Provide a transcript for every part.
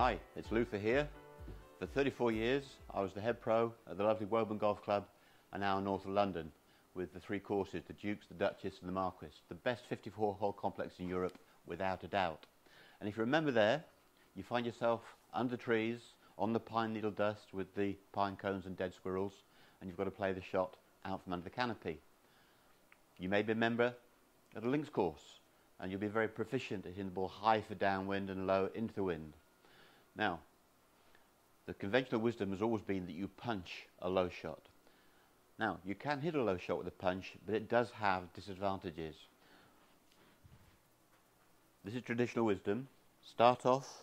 Hi, it's Luther here. For 34 years I was the head pro at the lovely Woburn Golf Club and now north of London with the three courses, the Dukes, the Duchess and the Marquis. The best 54-hole complex in Europe without a doubt. And if you remember there, you find yourself under trees on the pine needle dust with the pine cones and dead squirrels, and you've got to play the shot out from under the canopy. You may be a member at a links course and you'll be very proficient at hitting the ball high for downwind and low into the wind. Now, the conventional wisdom has always been that you punch a low shot. Now, you can hit a low shot with a punch, but it does have disadvantages. This is traditional wisdom. Start off,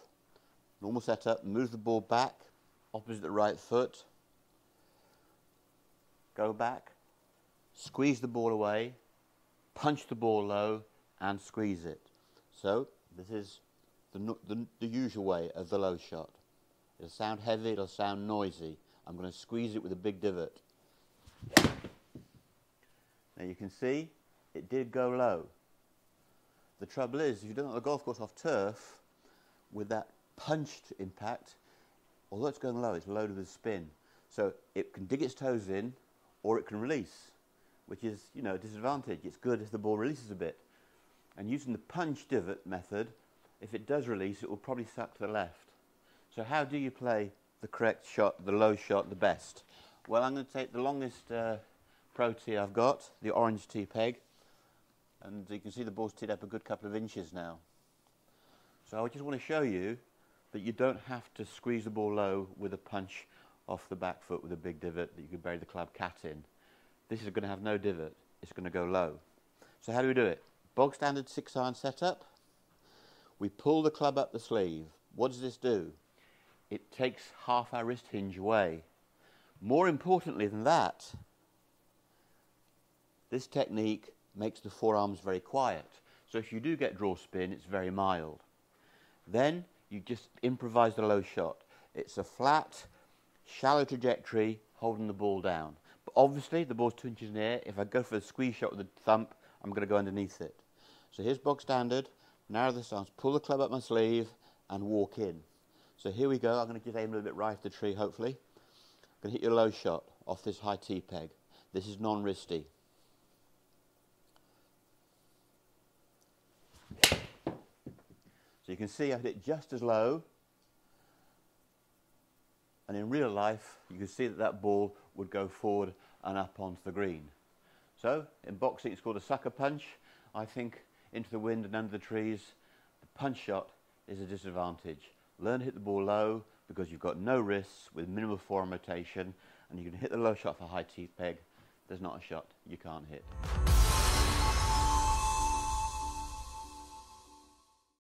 normal setup, move the ball back, opposite the right foot, go back, squeeze the ball away, punch the ball low and squeeze it. So, this is the usual way of the low shot. It'll sound heavy, it'll sound noisy. I'm going to squeeze it with a big divot. Now you can see it did go low. The trouble is, if you do it on a golf course off turf, with that punched impact, although it's going low, it's loaded with spin. So it can dig its toes in, or it can release, which is, you know, a disadvantage. It's good if the ball releases a bit. And using the punch divot method, if it does release, it will probably suck to the left. So how do you play the correct shot, the low shot, the best? Well, I'm going to take the longest pro tee I've got, the orange tee peg, and you can see the ball's teed up a good couple of inches now. So I just want to show you that you don't have to squeeze the ball low with a punch off the back foot with a big divot that you can bury the club cat in. This is going to have no divot, it's going to go low. So how do we do it? Bog standard 6-iron setup. We pull the club up the sleeve. What does this do? It takes half our wrist hinge away. More importantly than that, this technique makes the forearms very quiet. So if you do get draw spin, it's very mild. Then you just improvise the low shot. It's a flat, shallow trajectory holding the ball down. But obviously the ball's 2 inches in the air. If I go for the squeeze shot with the thump, I'm going to go underneath it. So here's bog standard. Narrow the stance, pull the club up my sleeve and walk in. So here we go. I'm going to just aim a little bit right at the tree, hopefully. I'm going to hit your low shot off this high tee peg. This is non-wristy. So you can see I hit it just as low. And in real life, you can see that that ball would go forward and up onto the green. So in boxing, it's called a sucker punch. I think into the wind and under the trees, the punch shot is a disadvantage. Learn to hit the ball low because you've got no wrists with minimal forearm rotation, and you can hit the low shot for a high tee peg. There's not a shot you can't hit.